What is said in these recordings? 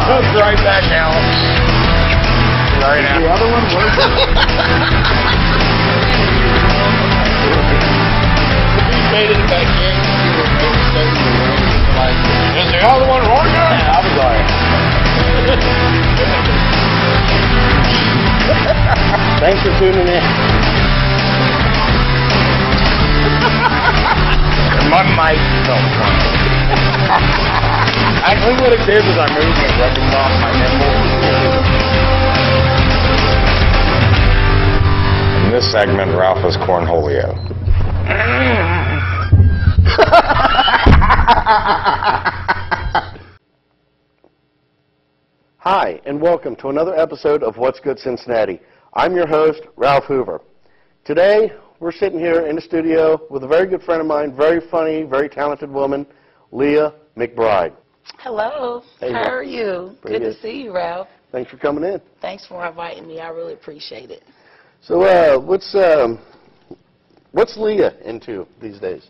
hooked right back now. Right now. The other one works. Made it back in. Is the other one wrong? Yeah, I was like. Thanks for tuning in. My mic felt funny. Actually, what it did was I moved it, rubbing off my nipple. In this segment, Ralph is cornholio. Hi, and welcome to another episode of What's Good Cincinnati. I'm your host, Ralph Hoover. Today, we're sitting here in the studio with a very good friend of mine, very funny, very talented woman, Leah McBride. Hello. Hey, how are you? Pretty Good to see you, Ralph. Thanks for coming in. Thanks for inviting me. I really appreciate it. So, what's Leah into these days?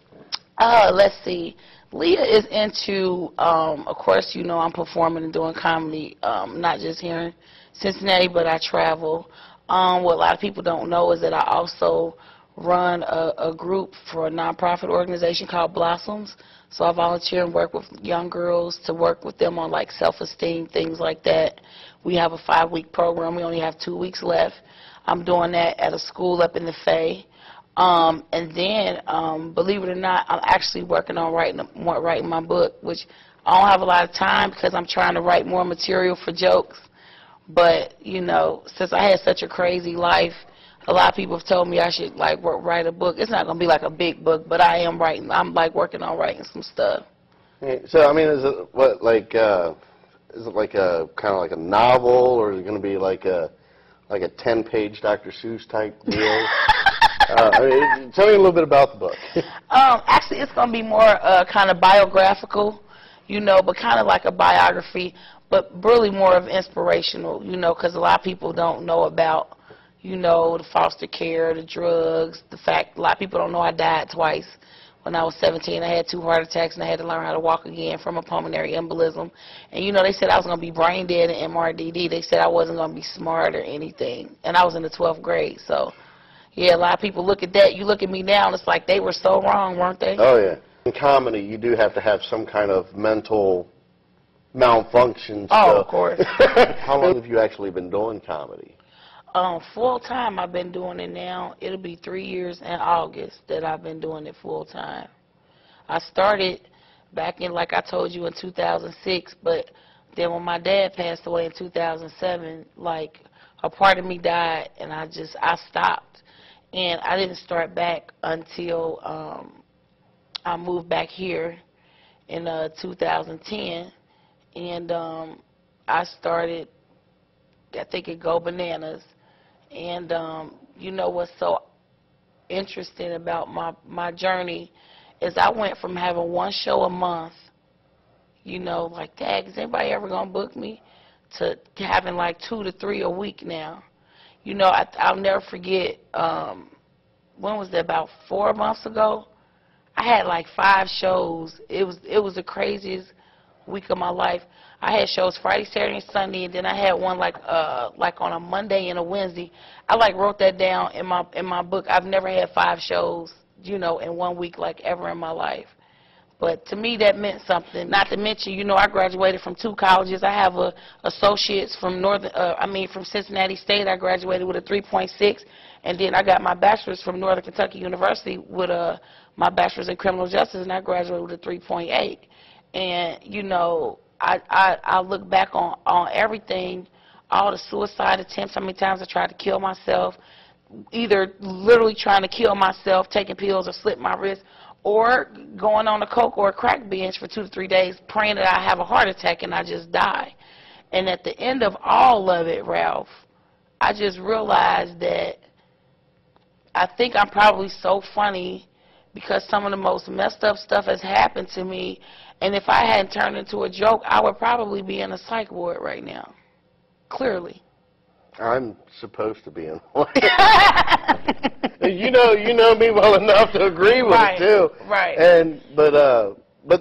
Let's see. Leah is into, of course, you know, I'm performing and doing comedy, not just here in Cincinnati, but I travel. What a lot of people don't know is that I also run a group for a nonprofit organization called Blossoms. So I volunteer and work with young girls to work with them on like self-esteem, things like that. We have a 5-week program. We only have 2 weeks left. I'm doing that at a school up in the Faye. And then, believe it or not, I'm actually working on writing my book, which I don't have a lot of time because I'm trying to write more material for jokes. But, you know, since I had such a crazy life, a lot of people have told me I should, like, write a book. It's not going to be like a big book, but I am writing. I'm, like, working on writing some stuff. So, I mean, is it what, like, is it like a kind of like a novel, or is it going to be like a 10-page Dr. Seuss type deal? I mean, tell me a little bit about the book. Actually, it's going to be more kind of biographical, you know, but kind of like a biography, but really more of inspirational, you know, because a lot of people don't know about, you know, the foster care, the drugs, the fact a lot of people don't know I died twice. When I was 17, I had 2 heart attacks, and I had to learn how to walk again from a pulmonary embolism. And, you know, they said I was going to be brain dead and MRDD. They said I wasn't going to be smart or anything. And I was in the 12th grade. So, yeah, a lot of people look at that. You look at me now, and it's like they were so wrong, weren't they? Oh, yeah. In comedy, you do have to have some kind of mental malfunction. Oh, of course. How long have you actually been doing comedy? Full time, I've been doing it now. It'll be 3 years in August that I've been doing it full time. I started back in, like I told you, in 2006, but then when my dad passed away in 2007, like a part of me died, and I stopped. And I didn't start back until I moved back here in 2010, and I started, I think, at Go Bananas. And you know what's so interesting about my journey is I went from having 1 show a month, you know, like, dang, is anybody ever going to book me, to having like 2 to 3 a week now. You know, I'll never forget, when was that, about 4 months ago? I had like 5 shows. It was the craziest week of my life. I had shows Friday, Saturday, and Sunday, and then I had one like on a Monday and a Wednesday. I like wrote that down in my book. I've never had 5 shows, you know, in 1 week like ever in my life. But to me, that meant something. Not to mention, you know, I graduated from 2 colleges. I have a associates from from Cincinnati State. I graduated with a 3.6, and then I got my bachelor's from Northern Kentucky University with my bachelor's in criminal justice, and I graduated with a 3.8. And you know, I look back on everything, all the suicide attempts, how many times I tried to kill myself, either literally trying to kill myself, taking pills or slit my wrist, or going on a coke or a crack binge for 2 to 3 days, praying that I have a heart attack and I just die. And at the end of all of it, Ralph, I just realized that I think I'm probably so funny because some of the most messed up stuff has happened to me. And if I hadn't turned into a joke, I would probably be in a psych ward right now. Clearly. I'm supposed to be in one. you know me well enough to agree with it too. Right. And but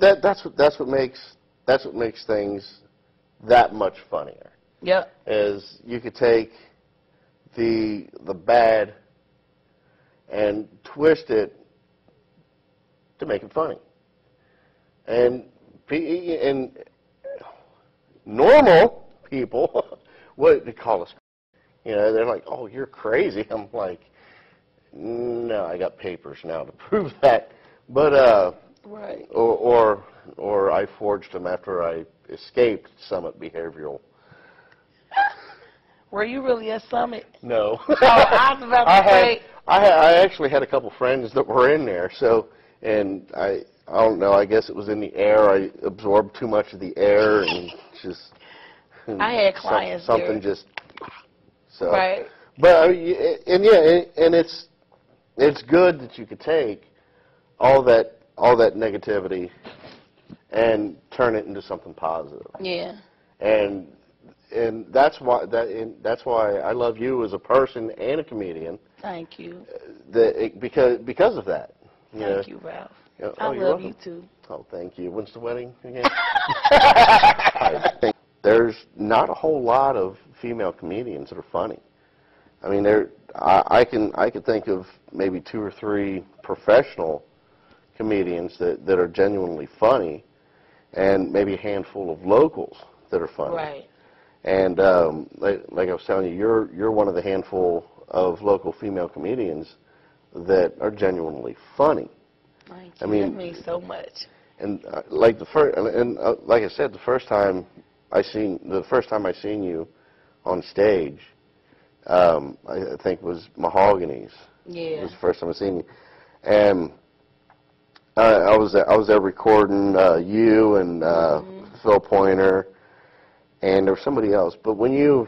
that's what makes things that much funnier. Yep. Is you could take the bad and twist it to make it funny. And normal people, what they call us, they're like, "Oh, you're crazy." I'm like, "No, I got papers now to prove that." But right. Or I forged them after I escaped Summit Behavioral. Were you really at Summit? No. Oh, I was about to say. I actually had a couple friends that were in there, and I don't know, I guess it was in the air. I absorbed too much of the air and just I had clients something there. just so. Right. But and it's good that you could take all that negativity and turn it into something positive. Yeah. And that's why I love you as a person and a comedian. Thank you. Because of that. Thank you, Ralph. I you're love welcome. you too. Oh, thank you. When's the wedding again? I think there's not a whole lot of female comedians that are funny. I mean, I could think of maybe 2 or 3 professional comedians that are genuinely funny, and maybe a handful of locals that are funny. Right. And like I was telling you, you're one of the handful of local female comedians that are genuinely funny. Thank you. I mean, that means so much. And like I said, the first time I seen you on stage, I think was Mahogany's. Yeah. It was the first time I seen you, and I was there recording you and Phil Pointer, and there was somebody else. But when you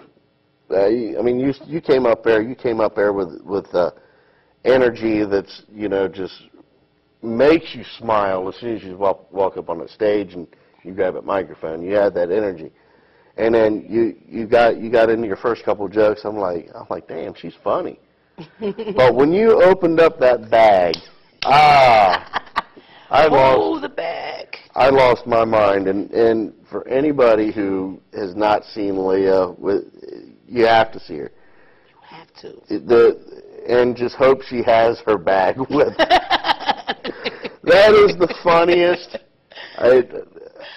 came up there. You came up there with energy that's just makes you smile as soon as you walk up on the stage and you grab a microphone. You had that energy, and then you got into your first couple of jokes. I'm like, damn, she's funny. But when you opened up that bag, I lost my mind. And for anybody who has not seen Leah, you have to see her. You have to. And just hope she has her bag with her. That is the funniest. I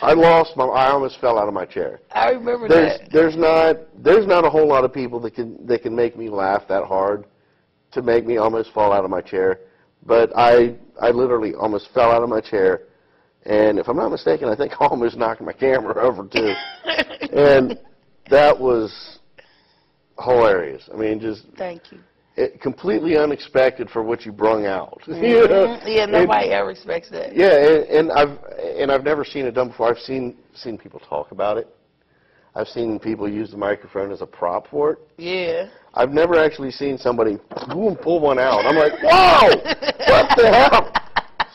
almost fell out of my chair. I remember that. There's not a whole lot of people that can make me laugh that hard to make me almost fall out of my chair. But I literally almost fell out of my chair, and if I'm not mistaken, I think I almost knocked my camera over too. And that was hilarious. I mean, just thank you. Completely unexpected for what you brung out. Mm-hmm. Yeah, nobody ever expects that. Yeah, and I've never seen it done before. I've seen people talk about it. I've seen people use the microphone as a prop for it. Yeah. I've never actually seen somebody pull one out. I'm like, whoa, what the hell?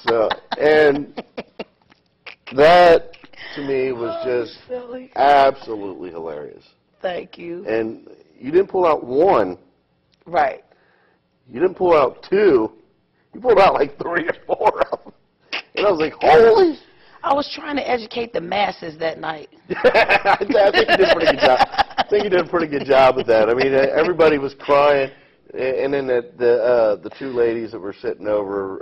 So, and that to me was just absolutely hilarious. Thank you. And you didn't pull out one. Right. You didn't pull out 2. You pulled out like 3 or 4 of them. And I was like, holy. I was trying to educate the masses that night. I think you did a pretty good job. I think you did a pretty good job with that. I mean, everybody was crying. And then the 2 ladies that were sitting over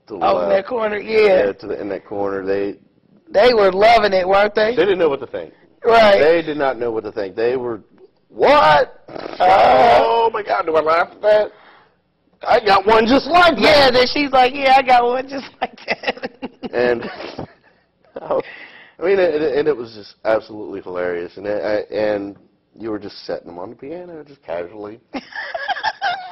to the left. In that corner, yeah. In that corner, they were loving it, weren't they? They didn't know what to think. Right. They did not know what to think. They were, what? Oh, my God, do I laugh at that? I got one just like that. Yeah, then she's like, yeah, I got one just like that. And, and it was just absolutely hilarious. And you were just setting them on the piano, just casually.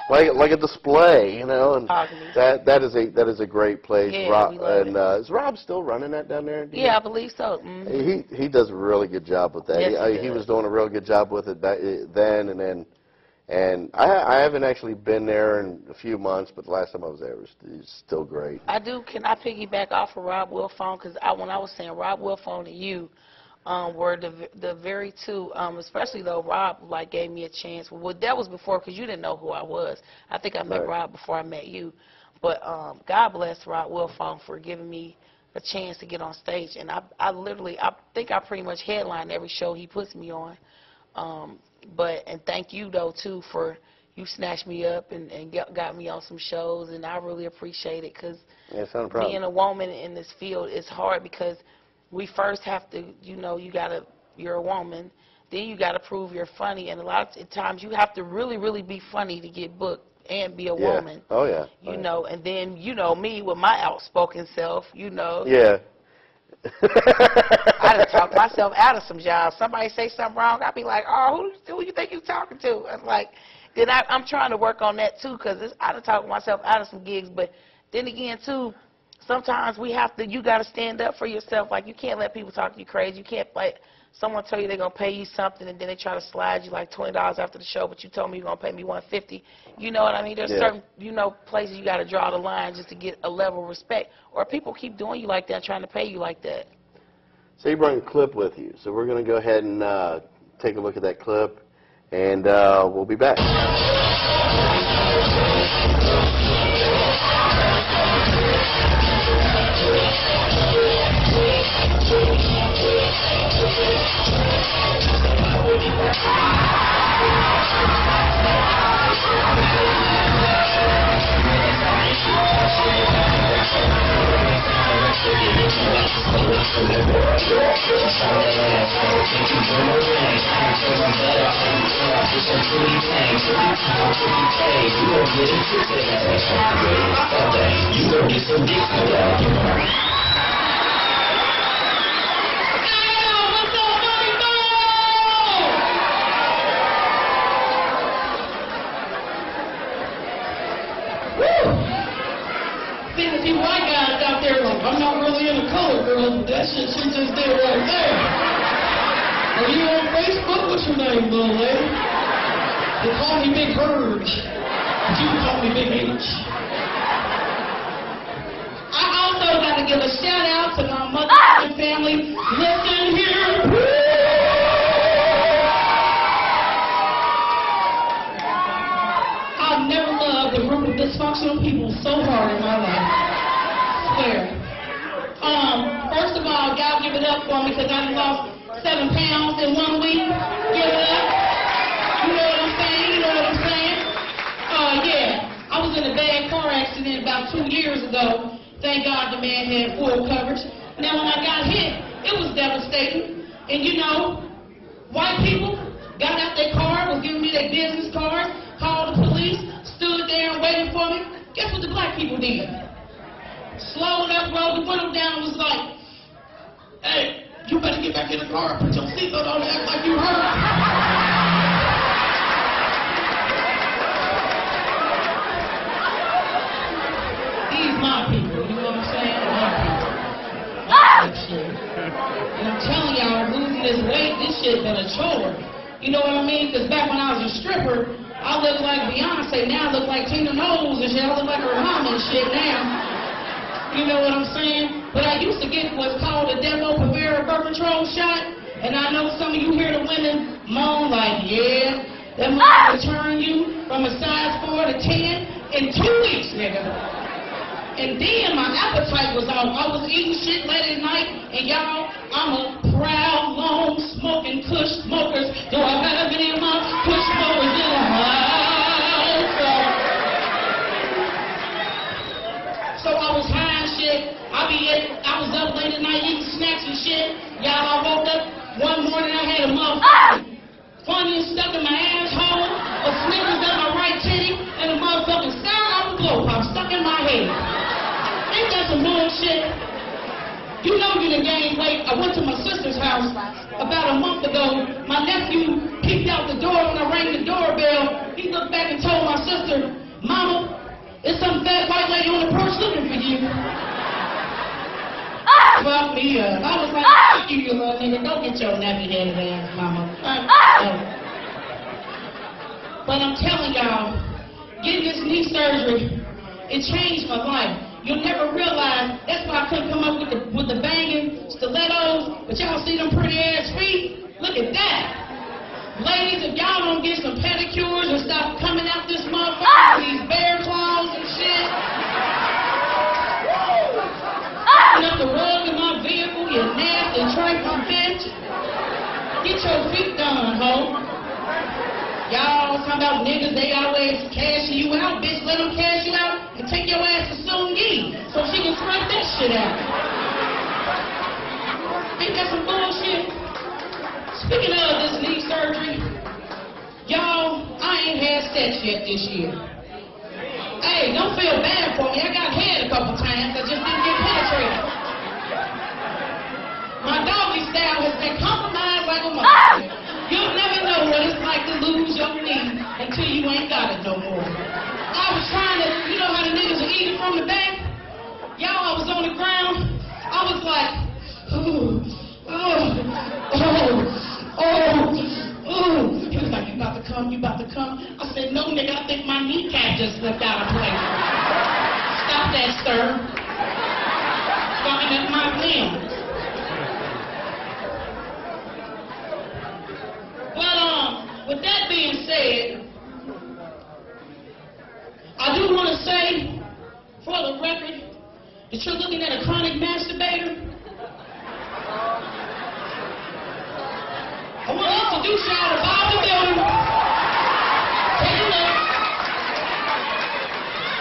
like a display, and that is a great place. Yeah, Rob, we love it. Is Rob still running that down there? Yeah, I believe so. Mm-hmm. He does a really good job with that. Yes, he was doing a real good job with it then, and I haven't actually been there in a few months, but the last time I was there, it was still great. I do. Can I piggyback off of Rob Wilfone? Because when I was saying Rob Wilfone and you were the very 2, especially though Rob gave me a chance. Well, that was before, because you didn't know who I was. I think I met Rob before I met you. But God bless Rob Wilfone for giving me a chance to get on stage. And I think I pretty much headline every show he puts me on. And thank you, though, too, for you snatched me up and got me on some shows, and I really appreciate it, because being a woman in this field is hard, because we first have to, you're a woman, then you got to prove you're funny, and a lot of times you have to really, really be funny to get booked and be a woman. Oh, yeah. And then, me with my outspoken self, Yeah. I done talked myself out of some jobs. Somebody say something wrong, I'll be like, oh, who you think you talking to? And then I'm trying to work on that, too, because I done talked myself out of some gigs. But then again, too, sometimes you got to stand up for yourself. Like, you can't let people talk you crazy. You can't, someone tell you they're going to pay you something, and then they try to slide you like $20 after the show, but you told me you're going to pay me $150. You know what I mean? There's certain, places you got to draw the line just to get a level of respect. Or people keep doing you like that, trying to pay you like that. So you brought a clip with you. So we're going to go ahead and take a look at that clip, and we'll be back. See, the people I got out there, like, I'm not really into color girls, but that shit she just did right there. Are you on Facebook? What's your name, little lady? They call me Big Bird. But you call me Big H. I also got to give a shout out to my mother and family. Listen here. I've never loved a group of dysfunctional people so hard in my life. Swear. First of all, y'all give it up for me, because I lost 7 pounds in 1 week. Give it up. You know what I'm saying? I was in a bad car accident about 2 years ago. Thank God the man had full coverage. Now when I got hit, it was devastating. And white people got out their car, was giving me their business cards, called the police, stood there and waited for me. Guess what the black people did? Slowed up, rolled the window down, and was like, hey, you better get back in the car, put your seatbelt on, and act like you hurt. These my people, you know what I'm saying? My people. My shit. And I'm telling y'all, losing this weight, this shit been a chore. You know what I mean? Because back when I was a stripper, I look like Beyonce. Now I look like Tina Knowles and shit. I look like her mom and shit now. You know what I'm saying? But I used to get what's called a Depo-Provera birth control shot. And I know some of you hear the women moan like, yeah, that mother will turn you from a size 4 to 10 in 2 weeks, nigga. And then my appetite was off. I was eating shit late at night. And y'all, I'm a proud, long, smoking kush smokers. Do I have any of my kush smokers in the house? So I was high and shit. I was up late at night eating snacks and shit. Y'all, I woke up one morning, I had a motherfucking Funyun stuck in my asshole, a Snickers up my right titty, and a motherfucking sour apple blow pop stuck in my head. Ain't that some bullshit? You know you done gained weight. I went to my sister's house about a month ago. My nephew peeked out the door when I rang the doorbell. He looked back and told my sister, Mama, there's some fat white lady on the porch looking for you. Fuck me up. I was like, fuck you, you little nigga. Go get your nappy-headed ass, Mama. But I'm telling y'all, getting this knee surgery, it changed my life. You'll never realize, that's why I couldn't come up with the banging stilettos, but y'all see them pretty ass feet? Look at that. Ladies, if y'all don't get some pedicures and stop coming out this motherfucker with these bear claws and shit, enough to rub You nasty trifling bitch. Get your feet done, ho. Y'all talking about niggas, they always cashing you out. Bitch, let them cash you out and take your ass to Soon Yi so she can smack that shit out. Ain't that some bullshit? Speaking of this knee surgery, y'all, I ain't had sex yet this year. Hey, don't feel bad for me. I got head a couple times. I just didn't get penetrated. My doggy style has been compromised like a mother. You'll never know what it's like to lose your knee until you ain't got it no more. I was trying to, you know how the niggas are eating from the back? Y'all, I was on the ground. I was like, He was like, you about to come, you about to come. I said, no, nigga, I think my kneecap just slipped out of place. Stop that, sir. Fucking at my limb. Well, with that being said, I do want to say, for the record, that you're looking at a chronic masturbator. I want to introduce y'all to Bob the Builder. Take a look.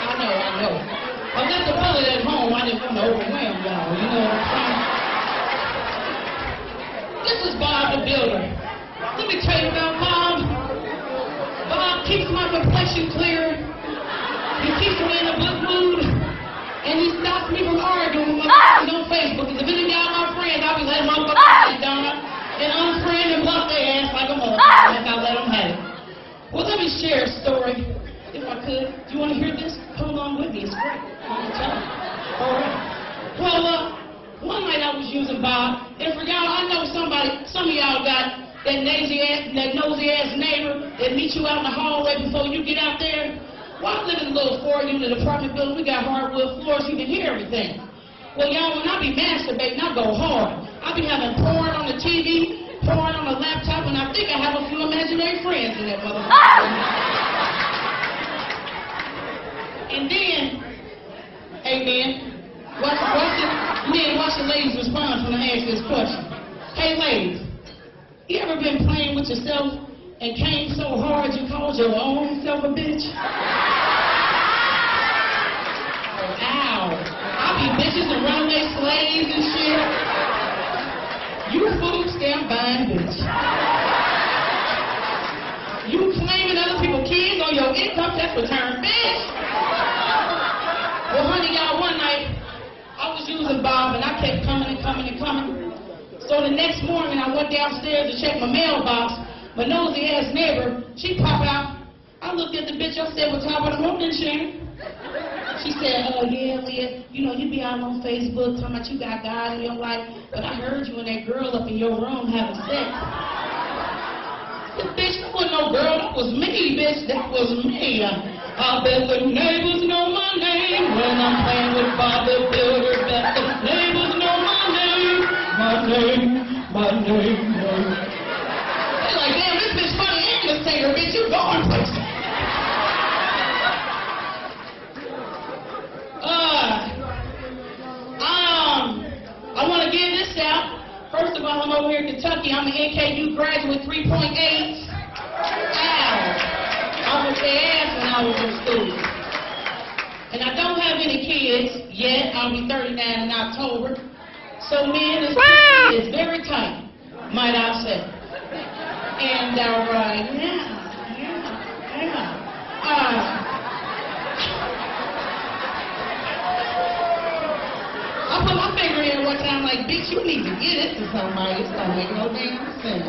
I know. I left the bullet at home. I didn't want to overwhelm y'all, you know what I'm saying? This is Bob the Builder. Let me tell you about Bob. Bob keeps my complexion clear. He keeps me in a good mood. And he stops me from arguing with my friends on Facebook. Because if any of y'all my friends, I'll be letting my fucking sit down and unfriend and block their ass like a motherfucker if I let them have it. Well, let me share a story, if I could. Do you want to hear this? Come along with me. It's great. I'm going to tell you. All right. Well, one night I was using Bob. And for y'all, I know some of y'all got that nosy ass neighbor that meets you out in the hallway before you get out there. Well, I live in a little 4-unit apartment building. We got hardwood floors. You can hear everything. Well, y'all, when I be masturbating, I go hard. I be having porn on the TV, porn on the laptop, and I think I have a few imaginary friends in that motherfucker. And then, hey man, watch the ladies' response when I ask this question. Hey ladies, you ever been playing with yourself and came so hard you called your own self a bitch? Ow. I be bitches and runaway slaves and shit. You food stamp buying bitch. You claiming other people's kids on your income tax return, bitch. Well, honey, y'all, one night I was using Bob and I kept coming. So the next morning I went downstairs to check my mailbox. My nosy ass neighbor, she popped out. I looked at the bitch, I said, well, top of the morning, Sharon. She said, oh, yeah, Leah, you know, you be out on Facebook talking about you got God in your life, but I heard you and that girl up in your room having sex. Bitch, that wasn't no girl, that was me, bitch, that was me. I bet the neighbors know my name when I'm playing with Bob the Builder. Bet the neighbors know my name. They're like, damn, this bitch funny English singer, bitch, you going places. I want to give this out. First of all, I'm over here in Kentucky. I'm an NKU graduate, 3.8. Ow. I was their ass when I was in school. And I don't have any kids yet. I'll be 39 in October. So, man, it's very tight, might I say. And, I put my finger in one time like, bitch, you need to get it to somebody. It's gonna make no damn sense.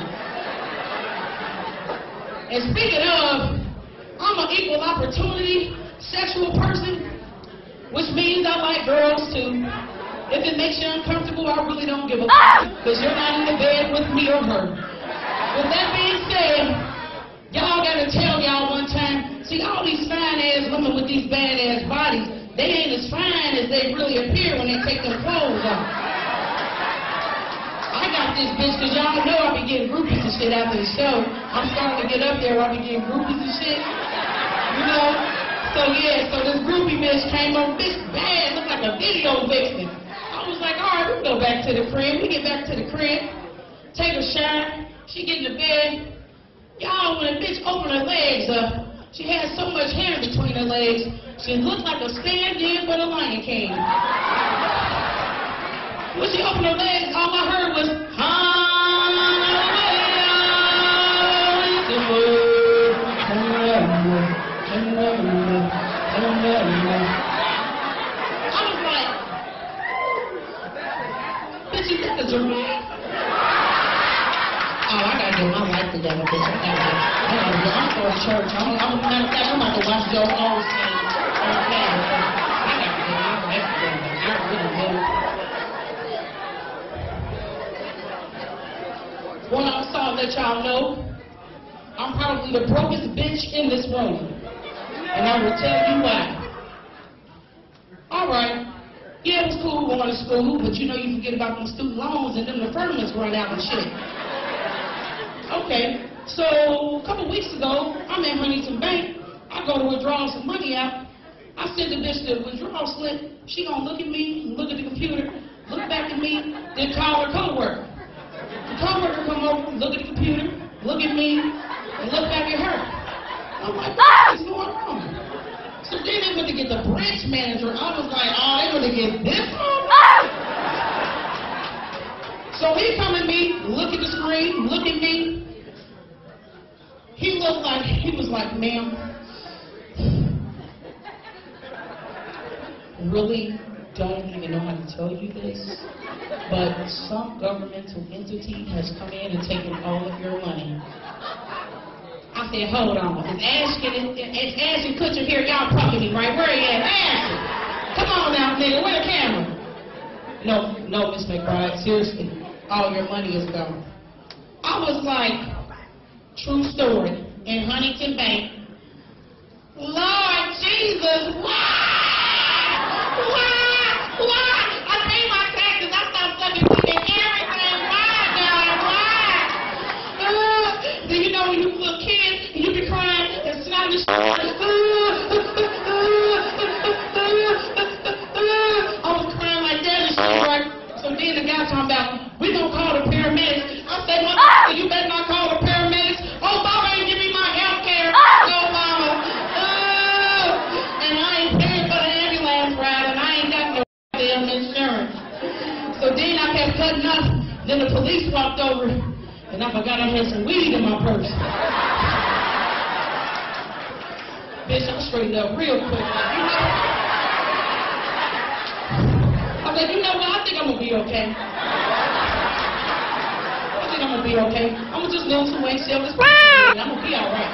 And speaking of, I'm an equal opportunity sexual person, which means I like girls too. If it makes you uncomfortable, I really don't give a fuck, because you're not in the bed with me or her. With that being said, y'all gotta tell y'all one time, see all these fine-ass women with these bad-ass bodies, they ain't as fine as they really appear when they take their clothes off. I got this bitch, because y'all know I be getting groupies and shit after the show. I'm starting to get up there where I be getting groupies and shit. You know? So yeah, so this groupie bitch came on, bitch bad, looked like a video vixen. I was like, all right, we go back to the crib. We get back to the crib, take a shower. She get in the bed. Y'all, when a bitch opened her legs up, she had so much hair between her legs, she looked like a stand-in for the Lion King. When she opened her legs, all I heard was, I was like, bitch, you got the giraffe? Oh, I gotta get my life together, bitch. I'm going to church. I'm about to watch Joe Osteen. Okay. I gotta get my life together. I really do. One I'm sorry to let y'all know, I'm probably the brokest bitch in this room. And I will tell you why. Alright. Yeah, it was cool going to school, but you know you forget about them student loans and then the deferments run out and shit. Okay, so a couple weeks ago, I'm at Huntington Bank. I go to withdraw some money out. I send the bitch the withdrawal slip. She gonna look at me, look at the computer, look back at me, then call her coworker. The coworker come over, look at the computer, look at me, and look back at her. I'm like, what is going on? So then they went to get the branch manager. I was like, oh, they went to get this one? So he come at me, look at the screen, look at me. He looked like, he was like, ma'am, really don't even know how to tell you this, but some governmental entity has come in and taken all of your money. I said, hold on. It's Ashton Kutcher here, y'all pumping me, right? Where he at? Ashton! Come on now, nigga, where the camera? No, Miss McBride, seriously, all your money is gone. I was like, true story, in Huntington Bank. Lord Jesus, why? I pay my taxes, I stopped fucking everything. Why, God? Why? Do you know when you little kid and you be crying and snotting shit? I was crying like that and shit, right? So then the guy talking about, we gonna call the paramedics. I said, motherfucker, you better not call the paramedics. Oh, Mama ain't give me my health care. No, Mama. And I ain't paying for the ambulance ride, and I ain't got no damn insurance. So then I kept cutting up. Then the police walked over, and I forgot I had some weed in my purse. Bitch, I straightened up real quick. I was like, you know what? I think I'm gonna be okay. I'm gonna be okay. I'm gonna just lose some weight, sell this. I'm gonna be alright.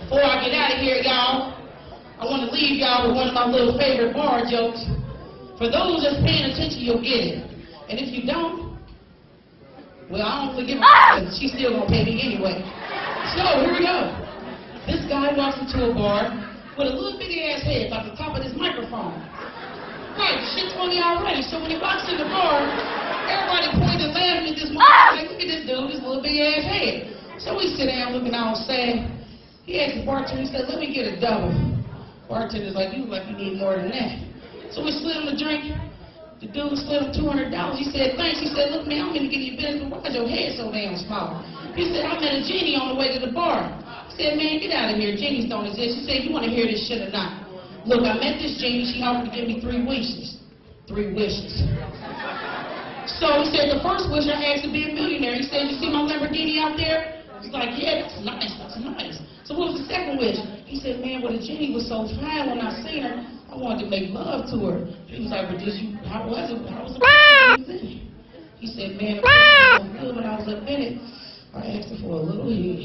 Before I get out of here, y'all, I want to leave y'all with one of my little favorite bar jokes. For those that's paying attention, you'll get it. And if you don't, well, I don't really give a fuck. She's still gonna pay me anyway. So here we go. This guy walks into a bar with a little bitty ass head about the top of this microphone. Right, the shit's funny already. So when he walks in the bar, everybody points and laughing at this motherfucker. Like, look at this dude, this little big ass head. So we sit down looking all sad. He asked the bartender, he said, let me get a double. Bartender's like, you look like you need more than that. So we slid him a drink. The dude slid him $200. He said, thanks. He said, look, man, I'm gonna give you business, but why is your head so damn small? He said, I met a genie on the way to the bar. He said, man, get out of here. Genies don't exist. He said, you want to hear this shit or not? Look, I met this genie. She offered to give me 3 wishes. 3 wishes. So he said, the first wish I asked to be a millionaire. He said, you see my Lamborghini out there? He's like, yeah, that's nice, that's nice. So what was the second wish? He said, man, well, the genie was so fine when I seen her, I wanted to make love to her. He was like, but how was it? How was it? He said, man, it was so good when I was up in it. I asked her for a little head.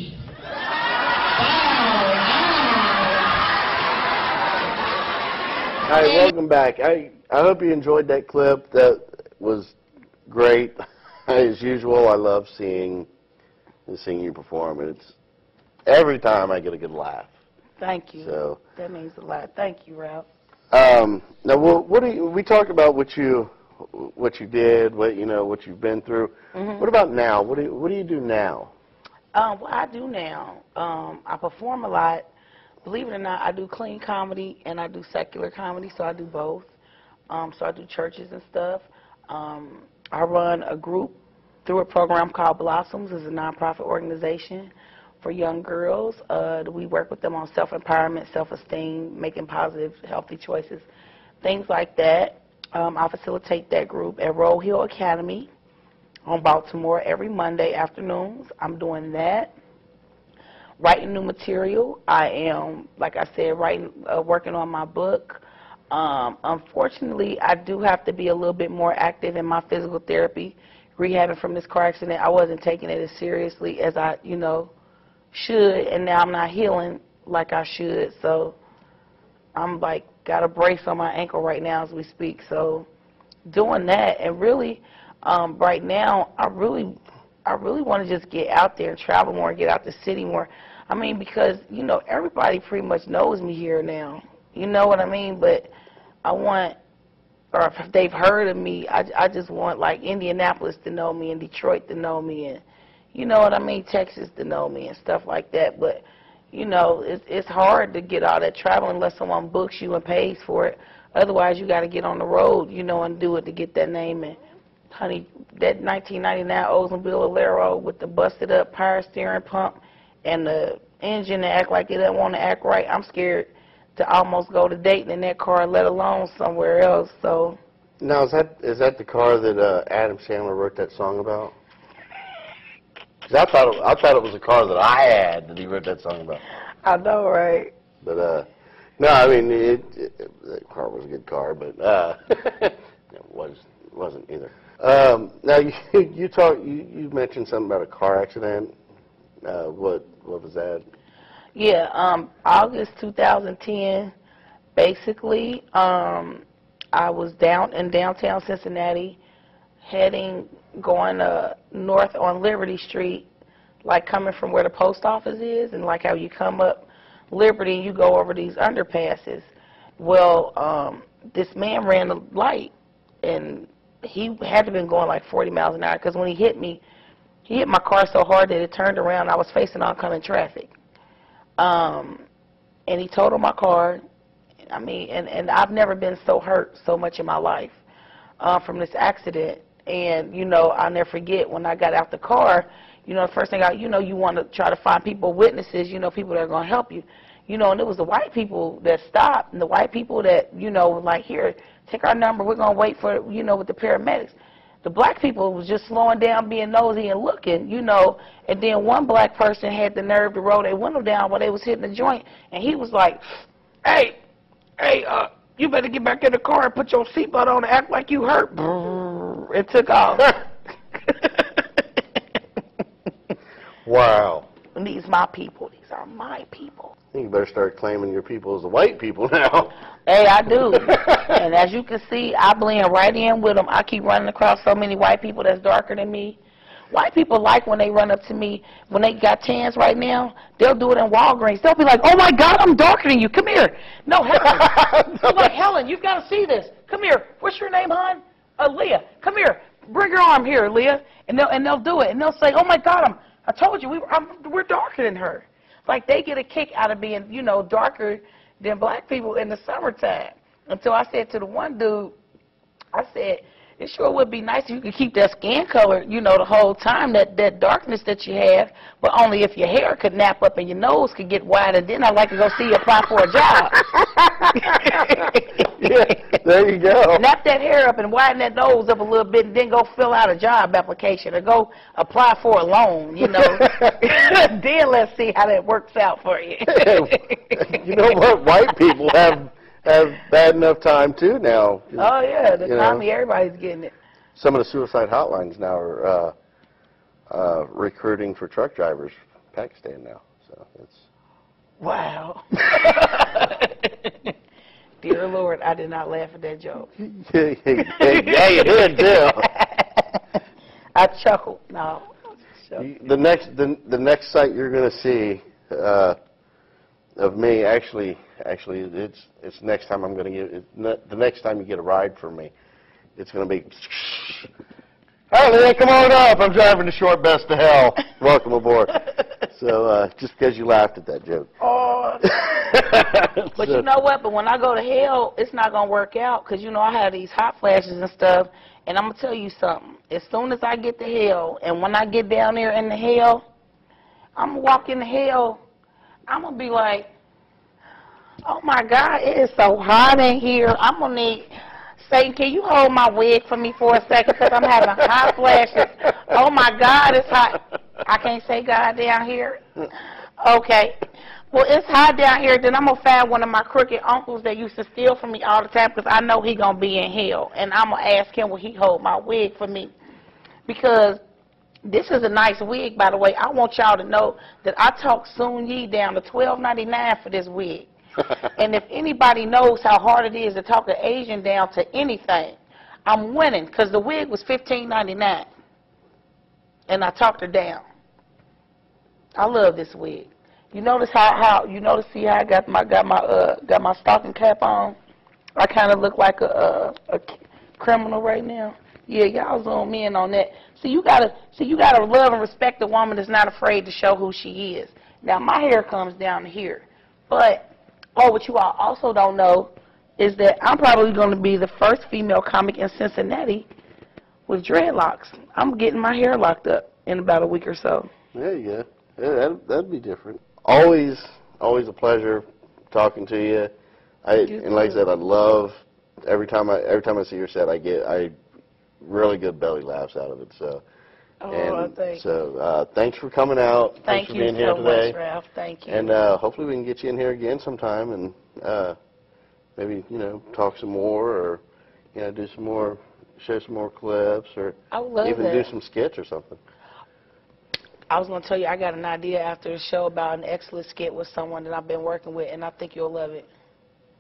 All right, welcome back. I hope you enjoyed that clip. That was great. As usual, I love seeing you perform. It's every time I get a good laugh. Thank you. So that means a lot. Thank you, Ralph. Now, we talked about what you did, what you've been through. Mm-hmm. What about now? What do you do now? What I do now, I perform a lot. believe it or not, I do clean comedy and I do secular comedy, so I do both. So I do churches and stuff. I run a group through a program called Blossoms. It's a nonprofit organization for young girls. We work with them on self-empowerment, self-esteem, making positive, healthy choices, things like that. I facilitate that group at Roll Hill Academy on Baltimore every Monday afternoons. I'm doing that. Writing new material. I am, like I said, working on my book. Unfortunately, I do have to be a little bit more active in my physical therapy. Rehabbing from this car accident, I wasn't taking it as seriously as I, should, and now I'm not healing like I should. So I'm like got a brace on my ankle right now as we speak. So doing that, and really, right now, I really want to just get out there and travel more and get out the city more. I mean, because everybody pretty much knows me here now. You know what I mean? But I want, or if they've heard of me, I just want like Indianapolis to know me and Detroit to know me and, you know what I mean, Texas to know me and stuff like that. But, it's hard to get all that travel unless someone books you and pays for it. Otherwise, you got to get on the road, and do it to get that name. And, honey, that 1999 Oldsmobile Alero with the busted up power steering pump and the engine to act like it doesn't want to act right, I'm scared to almost go to Dayton in that car, let alone somewhere else. So now, is that the car that Adam Sandler wrote that song about? 'Cause I thought it was a car that I had that he wrote that song about. I know, right? But no, I mean the car was a good car, but it wasn't either. Now you mentioned something about a car accident. What was that? Yeah, August 2010, basically, I was in downtown Cincinnati, going north on Liberty Street, like coming from where the post office is, and like how you come up Liberty and you go over these underpasses. Well, this man ran the light, and he had to have been going like 40 miles an hour, because when he hit me, he hit my car so hard that it turned around. I was facing oncoming traffic. And he totaled my car. I mean, and I've never been so hurt so much in my life from this accident. And, I'll never forget when I got out the car, the first thing you want to try to find people, witnesses, people that are going to help you. And it was the white people that stopped, and the white people that, like, here, take our number, we're going to wait for, with the paramedics. The black people was just slowing down, being nosy and looking, and then one black person had the nerve to roll their window down while they was hitting the joint, and he was like, hey, you better get back in the car and put your seatbelt on and act like you hurt. It took off. Wow. And these my people. These are my people. I think you better start claiming your people as the white people now. Hey, I do. And as you can see, I blend right in with them. I keep running across so many white people that's darker than me. White people like when they run up to me, when they got tans right now, they'll do it in Walgreens. They'll be like, oh, my God, I'm darker than you. Come here. No, Helen. I'm like, Helen, you've got to see this. Come here. What's your name, hon? Leah. Come here. Bring your arm here, Leah. And they'll do it. And they'll say, oh, my God, I told you, we're darker than her. Like, they get a kick out of being, darker than black people in the summertime. Until I said to the one dude, I said, it sure would be nice if you could keep that skin color, the whole time, that darkness that you have, but only if your hair could nap up and your nose could get wide, and then I'd like to go see you apply for a job. Yeah, there you go. Nap that hair up and widen that nose up a little bit, and then go fill out a job application or go apply for a loan, Then let's see how that works out for you. You know what? White people have bad enough time too now. Oh yeah, the economy, everybody's getting it. Some of the suicide hotlines now are recruiting for truck drivers from Pakistan now. So it's wow. Dear Lord, I did not laugh at that joke. Yeah, you did too. I chuckled. No. The next sight you're going to see of me, actually, it's next time I'm going to get the next time you get a ride from me, it's going to be, hey, man, come on up. I'm driving the short bus to hell. Welcome aboard. So just because you laughed at that joke. Oh. But you know what? But when I go to hell, it's not going to work out because, you know, I have these hot flashes and stuff. And I'm going to tell you something. As soon as I get to hell, and when I get down there in the hell, I'm going to walk in the hell, I'm going to be like, oh, my God, it is so hot in here. I'm going to need, Satan, can you hold my wig for me for a second because I'm having hot flashes. Oh, my God, it's hot. I can't say God down here. Okay. Well, it's hot down here. Then I'm going to find one of my crooked uncles that used to steal from me all the time because I know he going to be in hell. And I'm going to ask him will he hold my wig for me. Because this is a nice wig, by the way. I want y'all to know that I talked Soon Yi down to $12.99 for this wig. And if anybody knows how hard it is to talk an Asian down to anything, I'm winning because the wig was $15.99. And I talked her down. I love this wig. You notice see how I got my stocking cap on? I kind of look like a criminal right now. Yeah, y'all zoom in on that. So you gotta love and respect a woman that's not afraid to show who she is. Now my hair comes down to here, but what you all also don't know is that I'm probably going to be the first female comic in Cincinnati with dreadlocks. I'm getting my hair locked up in about a week or so. There you go. Yeah, that'd be different. Always a pleasure talking to you. And like I said, I love every time I see your set, I get really good belly laughs out of it. So, thanks for coming out. Thanks for being here today. Much, Ralph. Thank you. And hopefully we can get you in here again sometime and maybe talk some more or do some more, show some more clips or even do some skits or something. I was going to tell you, I got an idea after the show about an excellent skit with someone that I've been working with, and I think you'll love it.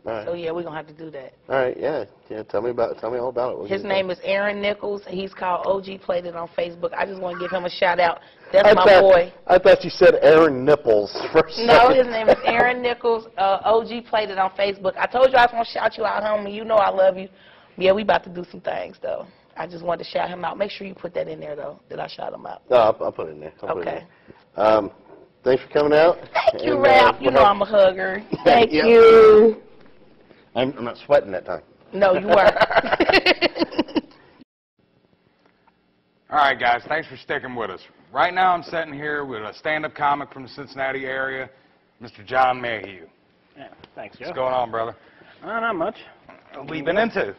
All right. So, yeah, we're going to have to do that. All right, yeah. Tell me all about it. His name is Aaron Nichols. He's called OG Played It on Facebook. I just want to give him a shout-out. That's my boy. I thought you said Aaron Nipples for a second. No, his name is Aaron Nichols. OG Played It on Facebook. I told you I was going to shout you out, homie. You know I love you. Yeah, we about to do some things, though. I just wanted to shout him out. Make sure you put that in there, though, that I shout him out. No, I'll put it in there. Okay. Thanks for coming out. Thank you, Ralph. You know I'm a hugger. Thank you. I'm not sweating that time. No, you weren't. All right, guys, thanks for sticking with us. Right now I'm sitting here with a stand-up comic from the Cincinnati area, Mr. John Mayhew. Yeah, thanks, Joe. What's going on, brother? Not much. What have you been into?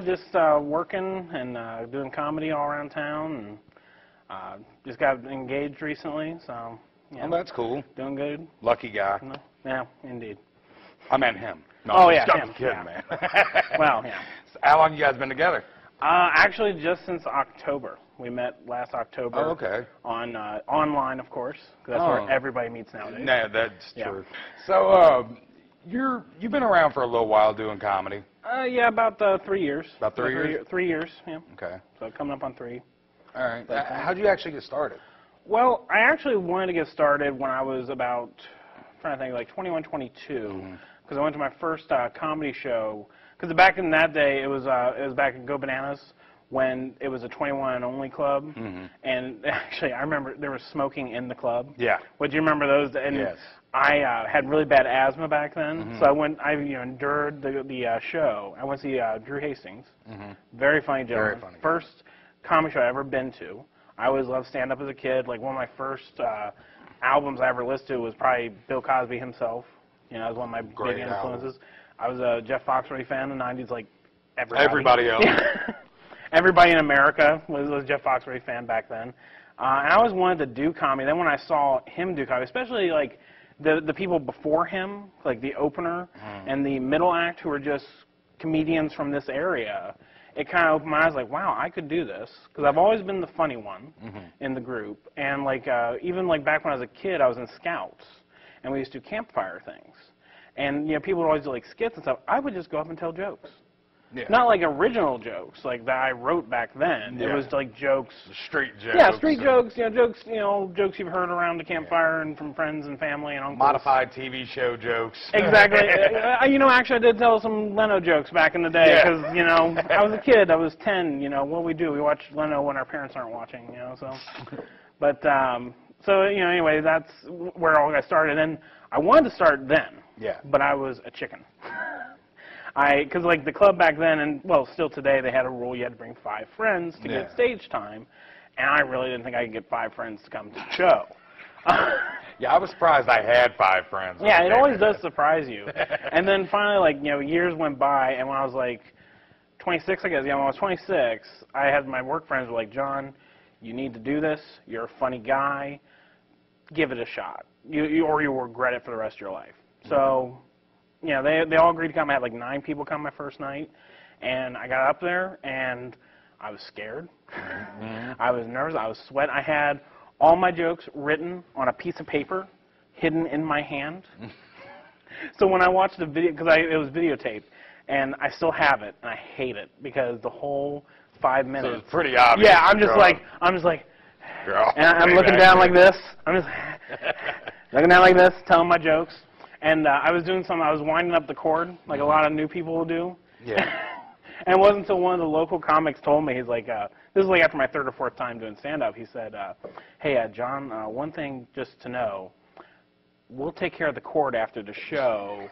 Just working and doing comedy all around town, and just got engaged recently, so yeah. Oh, that's cool. Doing good. Lucky guy. No, yeah, indeed. I meant him. No, oh yeah, I'm him. kidding, Yeah. man. Well, yeah. So how long you guys been together? Actually, just since October. We met last October. Oh, okay. On online, of course, because that's where everybody meets nowadays. No, that's true. So you've been around for a little while doing comedy. Yeah, about 3 years. About 3 years? 3 years, yeah. Okay. So coming up on 3. All right. How'd you actually get started? Well, I actually wanted to get started when I was about, I'm trying to think, like 21, 22, because I went to my first comedy show. Because back in that day, it was back in Go Bananas when it was a 21 and only club. And actually, I remember there was smoking in the club. Yeah. Would you remember those? And yes. I had really bad asthma back then, so I endured the show. I went to see Drew Hastings. Very funny gentleman. Very funny. First comedy show I ever been to. I always loved stand-up as a kid. Like one of my first albums I ever listened to was probably Bill Cosby himself. You know, that was one of my big influences. I was a Jeff Foxworthy fan in the 90s, like everybody else. Everybody in America was a Jeff Foxworthy fan back then. And I always wanted to do comedy. Then when I saw him do comedy, especially like the people before him, like the opener and the middle act who were just comedians from this area, it kind of opened my eyes like, wow, I could do this. Because I've always been the funny one in the group. And like even like back when I was a kid, I was in Scouts. And we used to do campfire things. And people would always do like skits and stuff. I would just go up and tell jokes. Yeah. Not like original jokes like that I wrote back then. It was like jokes. Street jokes. Yeah, street jokes. Jokes you've heard around the campfire and from friends and family and uncles. Modified TV show jokes. Exactly. Actually, I did tell some Leno jokes back in the day because I was a kid. I was 10. What we do, we watch Leno when our parents aren't watching. So, but. So, anyway, that's where all got started. And I wanted to start then. Yeah. But I was a chicken. Because like the club back then, and well, still today, they had a rule you had to bring 5 friends to get stage time, and I really didn't think I could get 5 friends to come to the show. Yeah, I was surprised I had 5 friends. Yeah, it always does surprise you. And then finally, like, you know, years went by, and when I was like 26, I guess, yeah, when I was 26, I had my work friends were like, John, you need to do this. You're a funny guy. Give it a shot. Or you'll regret it for the rest of your life. So, you know, they all agreed to come. I had like 9 people come my first night, and I got up there, and I was scared. I was nervous. I was sweating. I had all my jokes written on a piece of paper, hidden in my hand. So when I watched the video, because it was videotaped, and I still have it, and I hate it because the whole 5 minutes. So it's pretty obvious. Yeah, I'm just like, and I'm looking down like this. I'm just looking down like this, telling my jokes. And I was doing something. I was winding up the cord, like a lot of new people will do. Yeah. And it wasn't until one of the local comics told me, he's like, this was like after my 3rd or 4th time doing stand-up. He said, hey, John, one thing just to know, we'll take care of the cord after the show.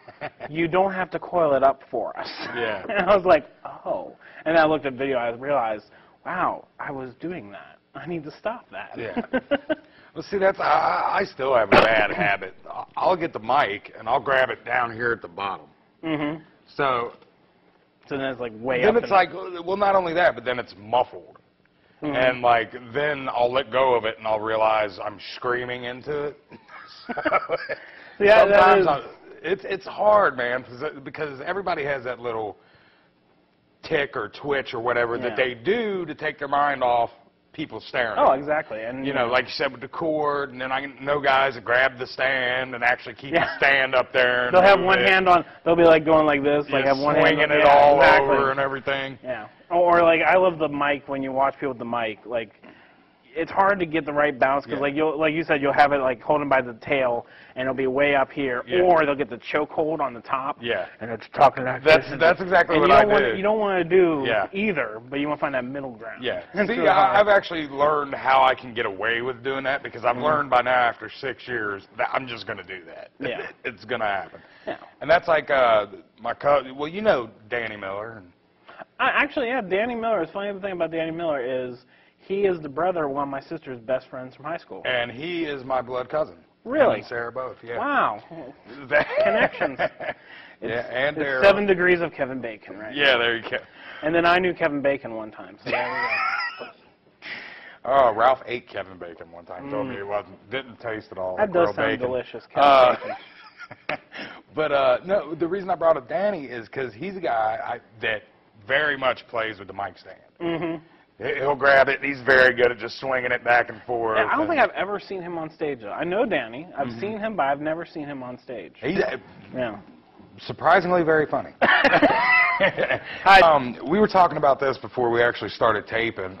You don't have to coil it up for us. Yeah. And I was like, oh. And then I looked at the video. I realized, wow, I was doing that. I need to stop that. Yeah. Well, see, I still have a bad habit. I'll get the mic, and I'll grab it down here at the bottom. Mm-hmm. So then it's like way up. Then it's like, well, not only that, but then it's muffled. Mm-hmm. And like, then I'll let go of it, and I'll realize I'm screaming into it. Yeah, sometimes it's hard, man, because everybody has that little tick or twitch or whatever that they do to take their mind off people staring. Oh, exactly. And you know, like you said with the cord, and then I know guys that grab the stand and actually keep the stand up there. And they'll have one hand on. They'll be like going like this, like have one hand swinging it all over and everything. Yeah. Or like I love the mic when you watch people with the mic. Like it's hard to get the right balance because like you said, you'll have it like holding by the tail and it'll be way up here, or they'll get the choke hold on the top. Yeah. And it's talking like that's exactly what I do. You don't want to do either, but you want to find that middle ground. Yeah. See, I've actually learned how I can get away with doing that because I've learned by now after 6 years that I'm just going to do that. Yeah. It's going to happen. Yeah. And that's like my cousin. Well, you know Danny Miller. Actually, yeah, Danny Miller. The funny thing about Danny Miller is he is the brother of one of my sister's best friends from high school. And he is my blood cousin. Really? Him and Sarah both, yeah. Wow. Connections. And it's 7 degrees of Kevin Bacon, right? Yeah, there you go. And then I knew Kevin Bacon one time, so there we go. Oh, Ralph ate Kevin Bacon one time. Told me it didn't taste at all. That does sound delicious, Kevin Bacon. But no, the reason I brought up Danny is because he's a guy that very much plays with the mic stand. Mm-hmm. He'll grab it. He's very good at just swinging it back and forth. Yeah, I don't think I've ever seen him on stage, though. I know Danny. I've seen him, but I've never seen him on stage. He's yeah. surprisingly very funny. We were talking about this before we actually started taping.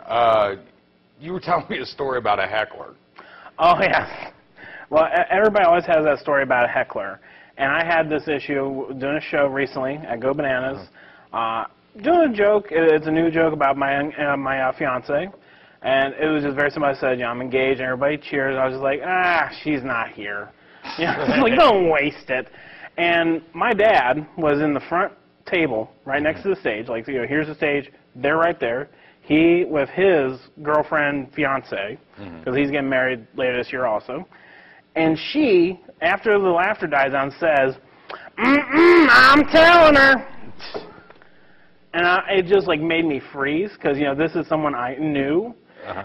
You were telling me a story about a heckler. Oh, yeah. Well, everybody always has that story about a heckler. And I had this issue doing a show recently at Go Bananas. Doing a joke. It's a new joke about my fiance, and it was just very simple. I said, I'm engaged, and everybody cheers. I was just like, she's not here. Like, don't waste it. And my dad was in the front table, right next to the stage. Like, here's the stage. They're right there. He with his girlfriend, fiance, because he's getting married later this year also. And she, after the laughter dies down, says, I'm telling her. And it just like made me freeze because this is someone I knew,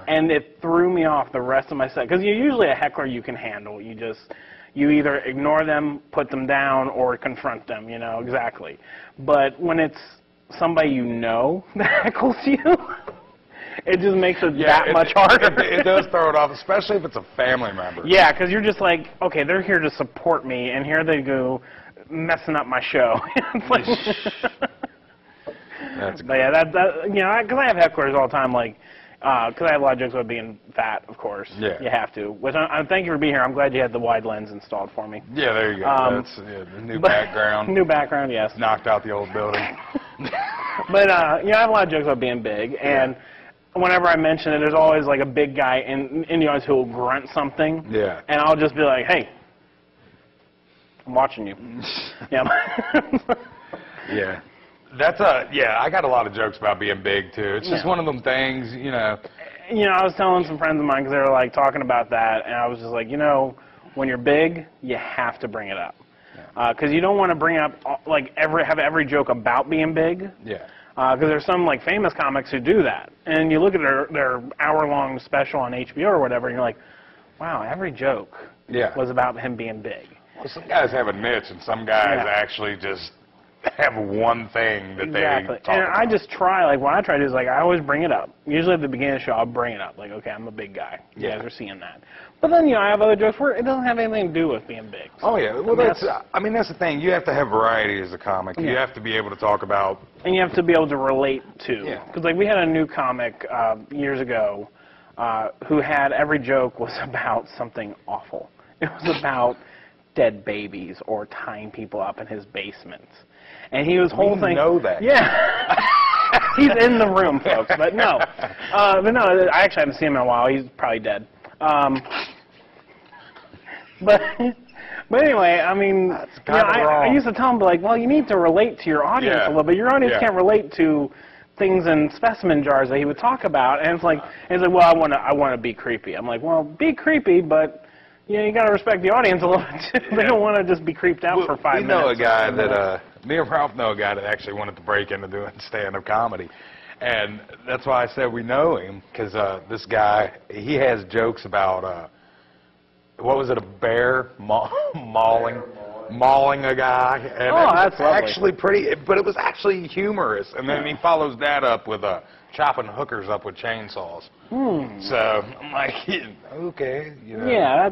and it threw me off the rest of my set. Because usually a heckler you can handle. You either ignore them, put them down, or confront them. Exactly. But when it's somebody you know that heckles you, it just makes it that much harder. It does throw it off, especially if it's a family member. Yeah, because you're just like, okay, they're here to support me, and here they go messing up my show. It's like. But yeah, because I have hecklers all the time, like, because I have a lot of jokes about being fat, of course. Yeah. You have to. Which thank you for being here. I'm glad you had the wide lens installed for me. Yeah, there you go. That's the new background. New background, yes. Knocked out the old building. But I have a lot of jokes about being big, and whenever I mention it, there's always like a big guy in the audience who will grunt something. Yeah. And I'll just be like, hey. I'm watching you. Yeah. Yeah. I got a lot of jokes about being big, too. It's just one of them things, you know. You know, I was telling some friends of mine because they were, like, talking about that, and I was just like, you know, when you're big, you have to bring it up. Because you don't want to bring up, like, have every joke about being big. Yeah. Because there's some, like, famous comics who do that. And you look at their hour-long special on HBO or whatever, and you're like, wow, every joke was about him being big. Well, some guys have a niche, and some guys actually just have one thing that they talk about. I just try, like, what I try to do is, like, I always bring it up. Usually at the beginning of the show, I'll bring it up. Like, okay, I'm a big guy. You guys are seeing that. But then, you know, I have other jokes where it doesn't have anything to do with being big. So, oh, yeah. Well, that's the thing. You have to have variety as a comic. You have to be able to talk about... And you have to be able to relate to. Because, like, we had a new comic years ago who had every joke was about something awful. It was about dead babies or tying people up in his basement. And he was whole thing. We know that. Yeah. He's in the room, folks. But no. I actually haven't seen him in a while. He's probably dead. But anyway, I mean, you know, I used to tell him, like, well, you need to relate to your audience a little bit. Your audience can't relate to things in specimen jars that he would talk about. And it's like, well, I want to be creepy. I'm like, well, be creepy, but you know, you got to respect the audience a little bit too. They don't want to just be creeped out for 5 minutes. We know a guy that, me and Ralph know a guy that actually wanted to break into doing stand-up comedy. And that's why I said we know him, because this guy, he has jokes about, what was it, a bear mauling a guy? And that's actually pretty, but it was actually humorous. And then he follows that up with chopping hookers up with chainsaws. So I'm like, okay, you know. Yeah,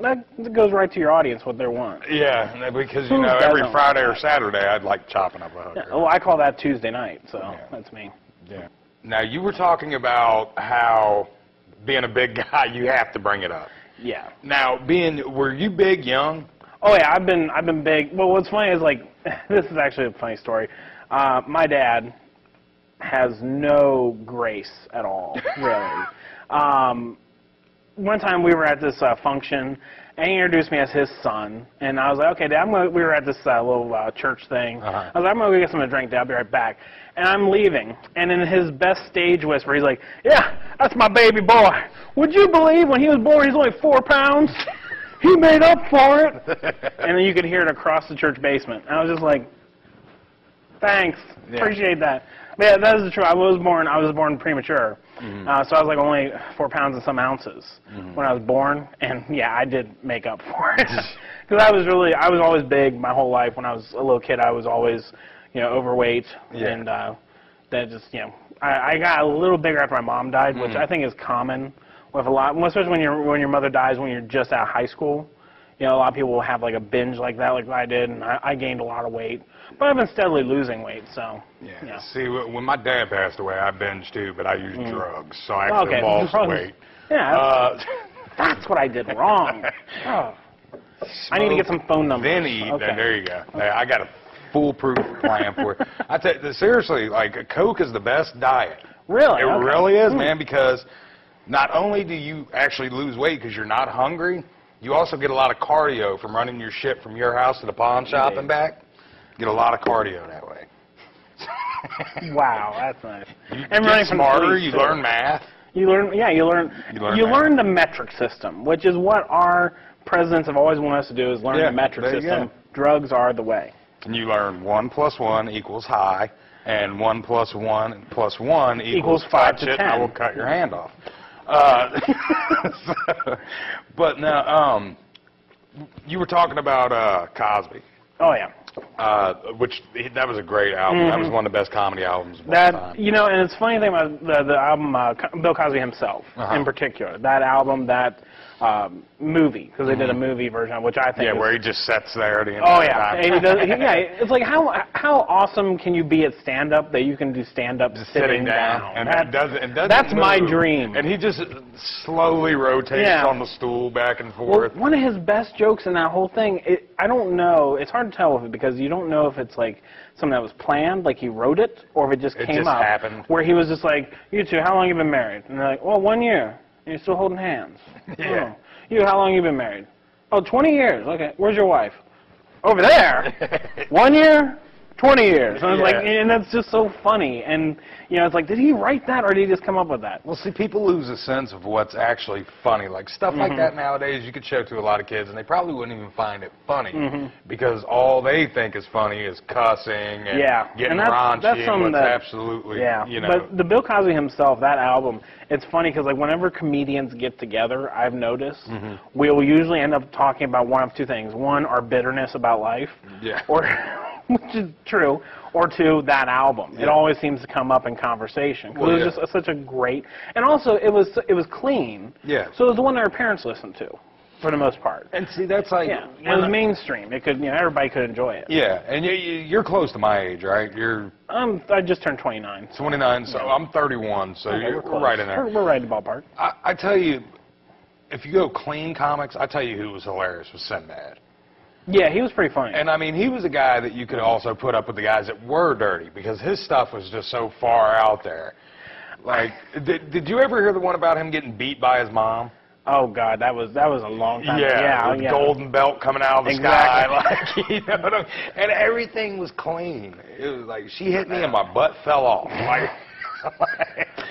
that goes right to your audience, what they want. Yeah, because, you know, every Friday or Saturday I'd like chopping up a hooker. Yeah, well, I call that Tuesday night, so that's me. Yeah. Now, you were talking about how being a big guy, you have to bring it up. Yeah. Now, were you big young? Oh, yeah, I've been big. Well, what's funny is, like, this is actually a funny story. My dad has no grace at all, really. One time we were at this function, and he introduced me as his son, and I was like, okay, Dad, we were at this little church thing. I was like, I'm going to go get something to drink, Dad, I'll be right back. And I'm leaving, and in his best stage whisper, he's like, yeah, that's my baby boy. Would you believe when he was born, he's only 4 pounds? He made up for it. And then you could hear it across the church basement. And I was just like, thanks, appreciate that. But yeah, that is the truth. I was born premature. So I was like only 4 pounds and some ounces when I was born, and yeah, I did make up for it. Because I was always big my whole life. When I was a little kid, I was always, you know, overweight, and that just, you know, I got a little bigger after my mom died, which I think is common with a lot, especially when your mother dies when you're just out of high school. You know, a lot of people will have like a binge like that, like I did, and I gained a lot of weight. But I've been steadily losing weight, so. Yeah. See, when my dad passed away, I binged too, but I used drugs, so I actually lost weight. Yeah. That's what I did wrong. I need to get some phone numbers. Then eat. There you go. Okay. I got a foolproof plan for it. I tell you, seriously, like Coke is the best diet. Really? It really is, man, because not only do you actually lose weight because you're not hungry, you also get a lot of cardio from running your shit from your house to the pawn shop and back. Get a lot of cardio that way. Wow, that's nice. You get smarter. You learn math. You learn the metric system, which is what our presidents have always wanted us to do, is learn the metric system. Drugs are the way. And you learn 1 + 1 = high, and 1 + 1 + 1 = 5 to 10. I will cut your hand off. But now, you were talking about Cosby. Oh yeah. That was a great album. That was one of the best comedy albums of all time. You know, and it's funny thing about the album, Bill Cosby himself in particular. That album, that movie, because they did a movie version, which I think where he just sits there the entire time. And he does, it's like how awesome can you be at stand-up that you can do stand-up sitting down? And that's my dream. And he just slowly rotates on the stool back and forth. Well, one of his best jokes in that whole thing, I don't know, it's hard to tell with it because you don't know if it's like something that was planned, like he wrote it, or if it just came up. Happened. Where he was just like, you two, how long have you been married? And they're like, well, 1 year. And you're still holding hands. Yeah. Oh. You, how long have you been married? Oh, 20 years. Okay. Where's your wife? over there. 1 year, 20 years. And I was like, and that's just so funny. And, you know, it's like, did he write that or did he just come up with that? Well, see, people lose a sense of what's actually funny. Like, stuff like that nowadays, you could show to a lot of kids, and they probably wouldn't even find it funny because all they think is funny is cussing and getting raunchy that's and what's that, absolutely, you know. But the Bill Cosby himself, that album, it's funny because, like, whenever comedians get together, I've noticed, we'll usually end up talking about one of two things. One, our bitterness about life. Or... which is true, or two, that album. It always seems to come up in conversation. Because it was just such a great, and also it was clean. So it was the one that our parents listened to, for the most part. And see, that's like, it was mainstream. It could, you know, everybody could enjoy it. And you're close to my age, right? I just turned 29. 29, so I'm 31, so we're right in there. We're right in the ballpark. I tell you, if you go clean comics, I tell you who was hilarious was Sinbad. Yeah, he was pretty funny. And, I mean, he was a guy that you could also put up with the guys that were dirty because his stuff was just so far out there. Like, did you ever hear the one about him getting beat by his mom? Oh, God, that was a long time ago. With the golden belt coming out of the sky. Like, you know what I mean? And everything was clean. It was like, she hit me and my butt fell off. Like,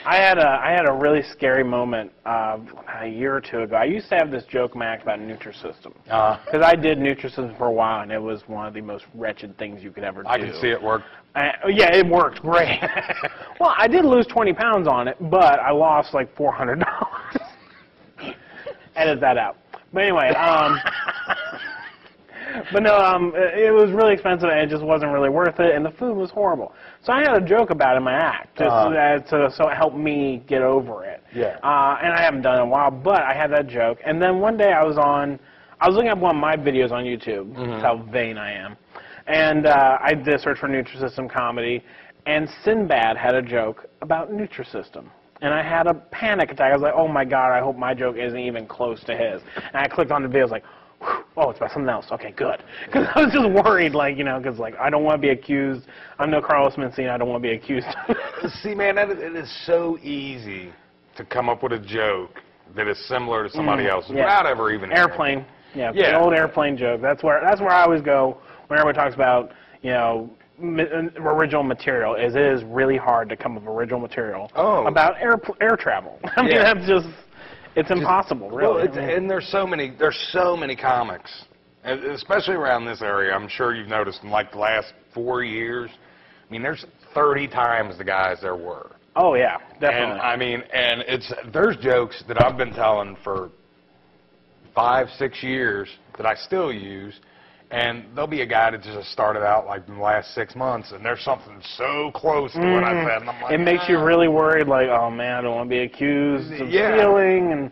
I had a really scary moment a year or two ago. I used to have this joke in my act about Nutrisystem. Because I did Nutrisystem for a while, and it was one of the most wretched things you could ever do. I can see it work. Yeah, it worked great. Well, I did lose 20 pounds on it, but I lost like $400. Edit that out. But anyway, but no, it was really expensive, and it just wasn't really worth it, and the food was horrible. So I had a joke about it in my act, just so it helped me get over it. And I haven't done it in a while, but I had that joke. And then one day I was looking at one of my videos on YouTube. That's how vain I am. And I did a search for Nutrisystem comedy, and Sinbad had a joke about Nutrisystem. And I had a panic attack. I was like, oh, my God, I hope my joke isn't even close to his. And I clicked on the video. I was like, oh, it's about something else. Okay, good. Because I was just worried, like, you know, because, like, I don't want to be accused. I'm no Carlos Mencia. I don't want to be accused. See, man, it is so easy to come up with a joke that is similar to somebody else's without ever even... Airplane. The old airplane joke. That's where I always go when everybody talks about, you know, original material. It is really hard to come up with original material about air travel. I mean, that's just... It's impossible, really. Well, and there's so many comics, especially around this area. I'm sure you've noticed in like the last 4 years. I mean, there's 30 times the guys there were. Oh yeah, definitely. And I mean, and there's jokes that I've been telling for 5, 6 years that I still use. And there'll be a guy that just started out like in the last 6 months, and there's something so close to what I said, and I'm like, it makes you really worried, like, oh man, I don't want to be accused of stealing, and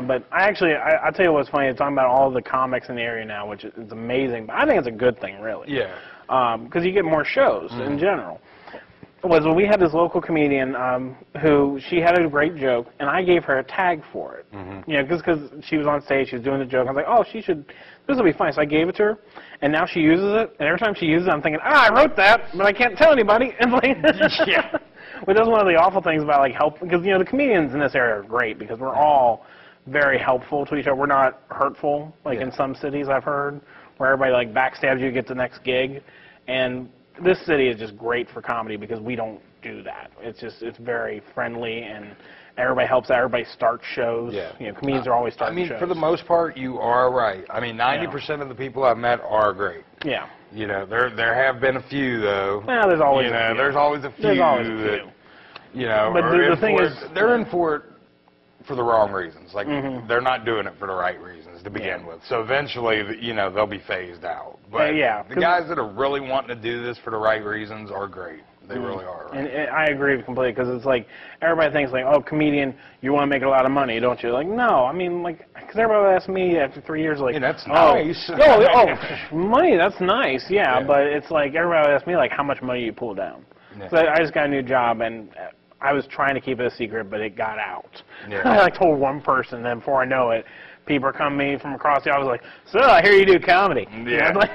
but I tell you what's funny, talking about all the comics in the area now, which is amazing, but I think it's a good thing, really. Because you get more shows in general. Was when we had this local comedian who she had a great joke, and I gave her a tag for it. You know, because she was on stage, she was doing the joke. I was like, oh, this will be fine. So I gave it to her, and now she uses it. And every time she uses it, I'm thinking, I wrote that, but I can't tell anybody. And like, But that's one of the awful things about like help, because you know the comedians in this area are great because we're all very helpful to each other. We're not hurtful like in some cities I've heard, where everybody like backstabs you to get the next gig, and this city is just great for comedy because we don't do that. It's very friendly, and everybody helps out. Everybody starts shows. You know, comedians are always starting shows. I mean, for the most part, you are right. I mean, 90% of the people I've met are great. You know, there have been a few though. Well, there's always a few. There's always a few. There's always a few. That, you know, but the thing is, they're in for it for the wrong reasons. Like they're not doing it for the right reasons to begin with. So eventually, you know, they'll be phased out. But the guys that are really wanting to do this for the right reasons are great. They really are. Right? And I agree completely because it's like everybody thinks like, oh, comedian, you want to make a lot of money, don't you? Like, no, I mean, like, because everybody asks me after 3 years, like, that's nice. Money, that's nice, but it's like everybody asks me like, how much money you pull down? So I just got a new job and I was trying to keep it a secret, but it got out. I like told one person, and before I know it, people are coming to me from across the office like, so I hear you do comedy. I was like,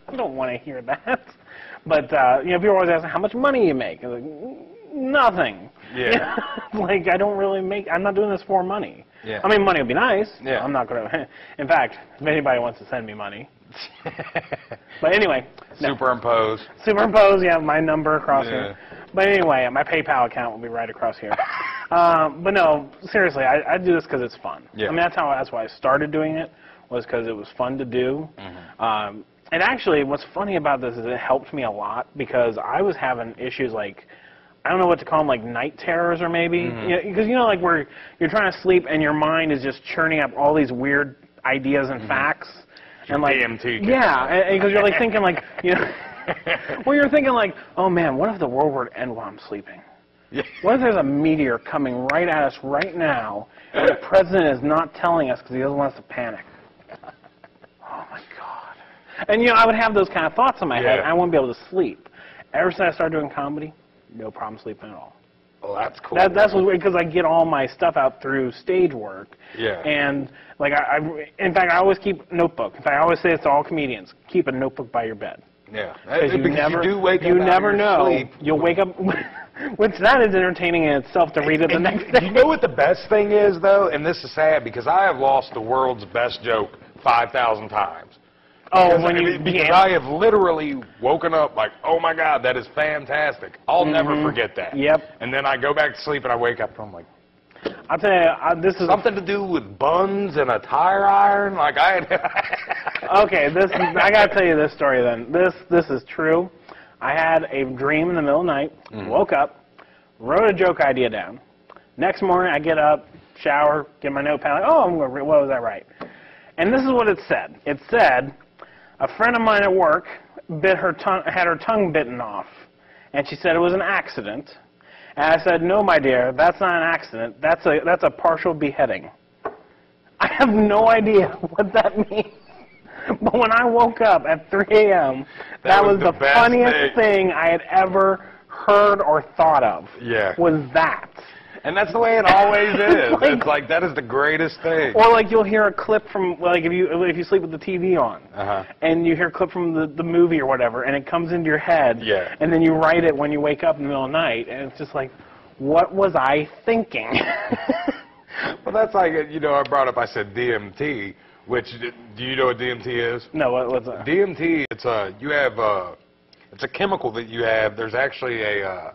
I don't want to hear that. But, you know, people are always asking, how much money you make? I was like, nothing. Like, I don't really I'm not doing this for money. I mean, money would be nice. I'm not going to, in fact, if anybody wants to send me money, But anyway. No. Superimpose. Superimpose, yeah, my number across Yeah. here. But anyway, my PayPal account will be right across here. But no, seriously, I do this because it's fun. Yeah. I mean, that's why I started doing it, was because it was fun to do. Mm-hmm. And actually, what's funny about this is it helped me a lot because I was having issues like, I don't know what to call them, like night terrors or maybe. Mm-hmm. Because, like where you're trying to sleep and your mind is just churning up all these weird ideas and facts. And like, DMT. yeah, because you're like thinking like, well, you're thinking like, oh man, what if the world were to end while I'm sleeping? Yeah. What if there's a meteor coming right at us right now, and the president is not telling us because he doesn't want us to panic? Oh my God! And I would have those kind of thoughts in my head. And I wouldn't be able to sleep. Ever since I started doing comedy, no problem sleeping at all. Well, that's cool. That's because I get all my stuff out through stage work. Yeah. And like in fact, I always keep a notebook. In fact, I always say it to all comedians: keep a notebook by your bed. Yeah. Because you do wake up. You out never of your know. sleep. You'll wake up. Which that is entertaining in itself to read it the next day. You know what the best thing is, though? And this is sad, because I have lost the world's best joke 5,000 times. Because I have literally woken up like, oh my God, that is fantastic. I'll never forget that. Yep. And then I go back to sleep and I wake up and I'm like, I'll tell you, this is something to do with buns and a tire iron. Like okay, I gotta tell you this story then. This is true. I had a dream in the middle of the night, woke up, wrote a joke idea down. Next morning, I get up, shower, get my notepad, like, oh, what was that right? And this is what it said. It said, a friend of mine at work had her tongue bitten off, and she said it was an accident. And I said, no, my dear, that's not an accident. That's a partial beheading. I have no idea what that means. But when I woke up at 3 a.m., that was the funniest thing I had ever heard or thought of. Yeah. Was that. And that's the way it always is. It's like that is the greatest thing. Or like you'll hear a clip from, like if you sleep with the TV on, and you hear a clip from the movie or whatever, and it comes into your head, and then you write it when you wake up in the middle of the night, and it's just like, what was I thinking? Well, that's like, I brought up, I said DMT, which, do you know what DMT is? No, what's that? DMT, it's a chemical that you have. There's actually a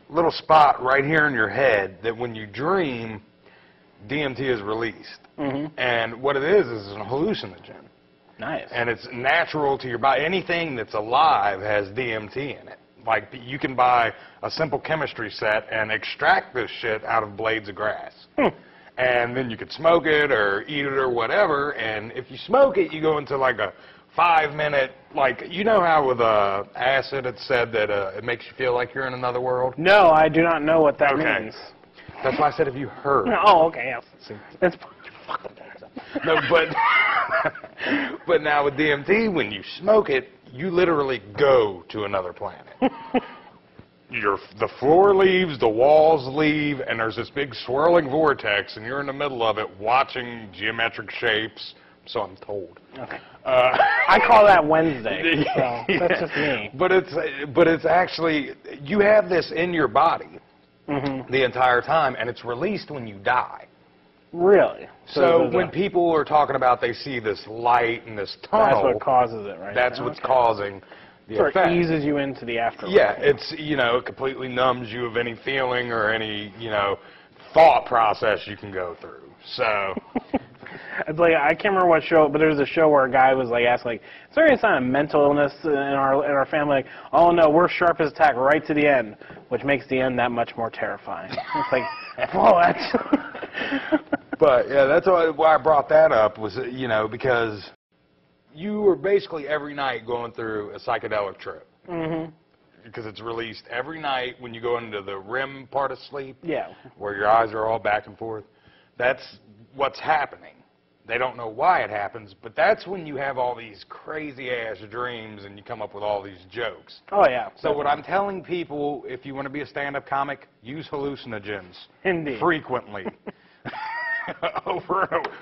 little spot right here in your head that when you dream, DMT is released. And what it is an hallucinogen. Nice. And it's natural to your body. Anything that's alive has DMT in it. Like, you can buy a simple chemistry set and extract this shit out of blades of grass. And then you could smoke it or eat it or whatever. And if you smoke it, you go into like a 5-minute, like, how with acid it's said that it makes you feel like you're in another world? No, I do not know what that means. That's why I said, have you heard? Oh, okay, yeah. That's No, but now with DMT, when you smoke it, you literally go to another planet. The floor leaves, the walls leave, and there's this big swirling vortex, and you're in the middle of it watching geometric shapes, so I'm told. Okay. I call that Wednesday, so that's just me. But it's actually, you have this in your body the entire time, and it's released when you die. Really? So when people are talking about they see this light and this tunnel, that's what causes it, right? That's what's causing the effect. It eases you into the afterlife. Yeah, it's, it completely numbs you of any feeling or any, thought process you can go through. So it's like, I can't remember what show, but there was a show where a guy was like asked, like, is there any sign of mental illness in our family? Like, oh no, we're sharp as a tack right to the end, which makes the end that much more terrifying. It's like, whoa, that's But yeah, that's why I brought that up was, because you were basically every night going through a psychedelic trip. Because it's released every night when you go into the REM part of sleep. Yeah. Where your eyes are all back and forth. That's what's happening. They don't know why it happens, but that's when you have all these crazy-ass dreams and you come up with all these jokes. Oh, yeah. So what I'm telling people, if you want to be a stand-up comic, use hallucinogens. Indeed. Frequently.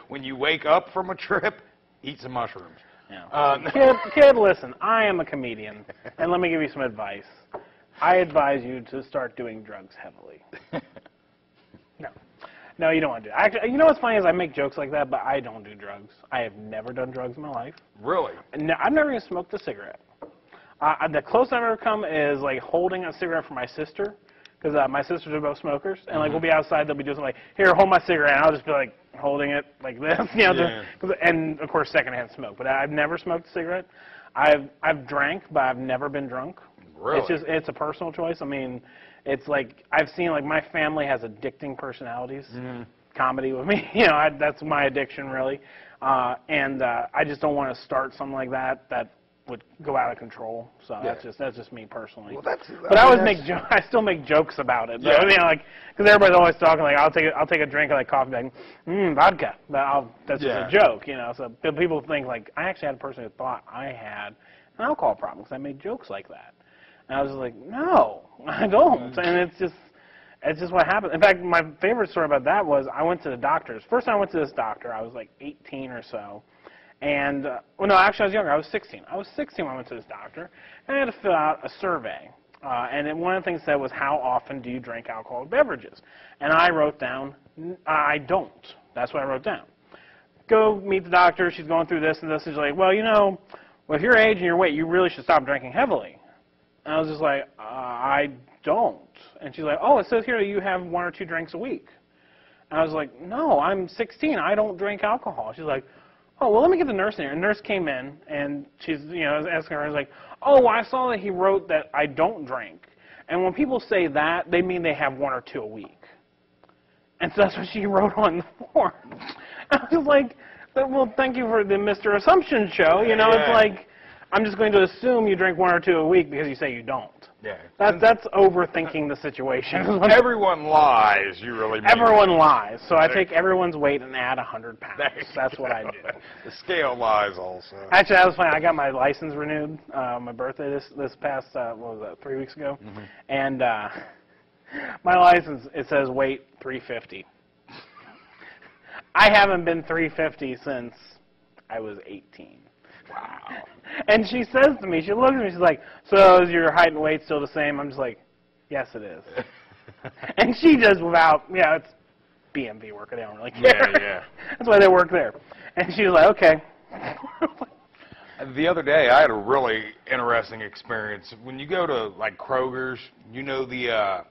When you wake up from a trip, eat some mushrooms. Yeah. Kid, listen, I am a comedian, and let me give you some advice. I advise you to start doing drugs heavily. No, you don't want to do it. Actually, you know what's funny is I make jokes like that, but I don't do drugs. I have never done drugs in my life. Really? No, I've never even smoked a cigarette. The closest I've ever come is like holding a cigarette for my sister, because my sisters are both smokers, and like we'll be outside, they'll be doing something like, here, hold my cigarette, and I'll just be like holding it like this, and of course secondhand smoke. But I've never smoked a cigarette. I've drank, but I've never been drunk. Really? It's a personal choice. I mean, it's like I've seen like my family has addicting personalities. Comedy with me, that's my addiction really, and I just don't want to start something like that would go out of control. So that's just me personally. Well, but I still make jokes about it. Yeah. Like because everybody's always talking like I'll take a drink of like coffee, like vodka. But that's just a joke, So people think like I actually had a person who thought I had an alcohol problem because I made jokes like that, and I was just like, no, I don't, and it's just what happened. In fact, my favorite story about that was I went to the doctors. First time I went to this doctor, I was like 18 or so. And, well, no, actually I was younger. I was 16. I was 16 when I went to this doctor. And I had to fill out a survey. And then one of the things it said was, how often do you drink alcoholic beverages? And I wrote down, I don't. That's what I wrote down. Go meet the doctor. She's going through this and this. And she's like, well, with your age and your weight, you really should stop drinking heavily. And I was just like, I don't. And she's like, oh, it says here that you have 1 or 2 drinks a week. And I was like, no, I'm 16. I don't drink alcohol. She's like, oh, well, let me get the nurse in here. And the nurse came in, and she's, I was asking her, I was like, oh, I saw that he wrote that I don't drink. And when people say that, they mean they have 1 or 2 a week. And so that's what she wrote on the form. I was like, well, thank you for the Mr. Assumption show. It's like, I'm just going to assume you drink 1 or 2 a week because you say you don't. Yeah. That's overthinking the situation. Everyone lies. You really mean Everyone lies. So I take everyone's weight and add 100 pounds. That's what I do. The scale lies also. Actually, that was funny. I got my license renewed my birthday this past, 3 weeks ago. And my license, it says weight 350. I haven't been 350 since I was 18. Wow. And she says to me, she looks at me, she's like, so is your height and weight still the same? I'm just like, yes, it is. And she just it's BMV worker. They don't really care. Yeah. That's why they work there. And she was like, okay. The other day, I had a really interesting experience. When you go to, like, Kroger's, the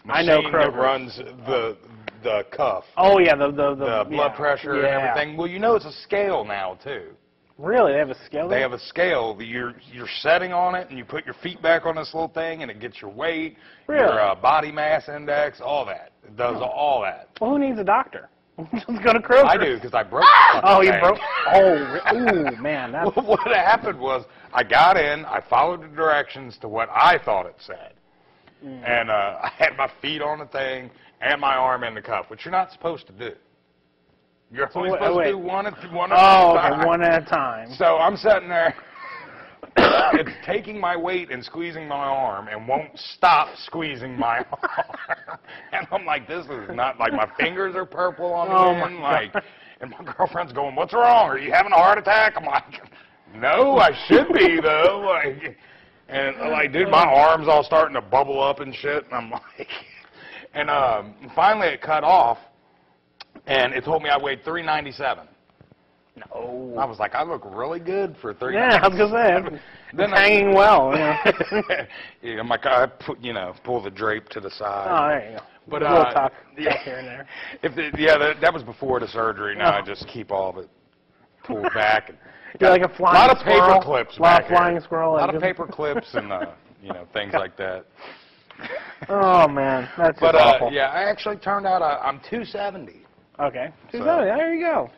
machine that runs the cuff. Oh, yeah, the blood pressure and everything. Well, it's a scale now, too. Really? They have a scale there? They have a scale that you're setting on it, and you put your feet back on this little thing, and it gets your weight, your body mass index, all that. It does all that. Well, who needs a doctor? Just go to Kroger. I do, because I broke the fucking you thing. broke? Oh, man. That's... What happened was I got in, I followed the directions to what I thought it said, and I had my feet on the thing and my arm in the cuff, which you're not supposed to do. You're only supposed to do one at a time. Okay, one at a time. So I'm sitting there. It's taking my weight and squeezing my arm and won't stop squeezing my arm. And I'm like, this is not, like, my fingers are purple on the end. Like, and my girlfriend's going, what's wrong? Are you having a heart attack? I'm like, no, I should be, though. Like, and, like, dude, my arm's all starting to bubble up and shit. And I'm like, and finally it cut off. And it told me I weighed 397. No. I was like, I look really good for 397. Yeah, I was going to say, then hanging well. Yeah, I'm like, I pull the drape to the side. Oh, there you go. But, a little tuck here and there. That was before the surgery. Now I just keep all of it pulled back. And you're like a flying squirrel. A lot of paper clips. A lot of flying squirrel. A lot of paper clips and, things like that. Oh, man. That's just awful. Yeah, I actually turned out I'm 270. Okay. 270. There you go.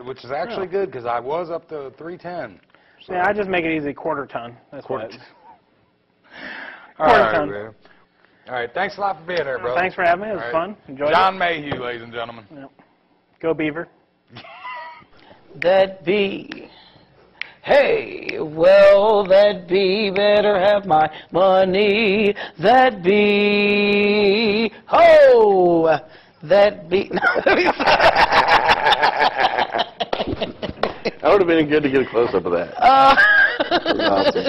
Which is actually good because I was up to 310. So. Yeah, I just make it easy, quarter ton. That's quarter ton. Quarter ton. Man. All right, thanks a lot for being here, brother. Thanks for having me. It was fun. Enjoyed John Mayhew, ladies and gentlemen. Yep. Go Beaver. That bee. Hey, well, that bee better have my money. That bee. Ho! That bee. That would have been good to get a close-up of that. It was awesome.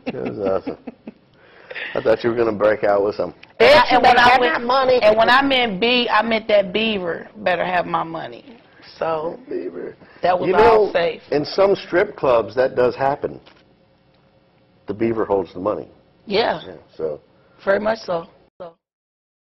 It was awesome. I thought you were going to break out with some. And when I meant bee, I meant that beaver better have my money. So Beaver. that was You all know, safe. in some strip clubs, that does happen. The Beaver holds the money. Yeah, Yeah, so very much so.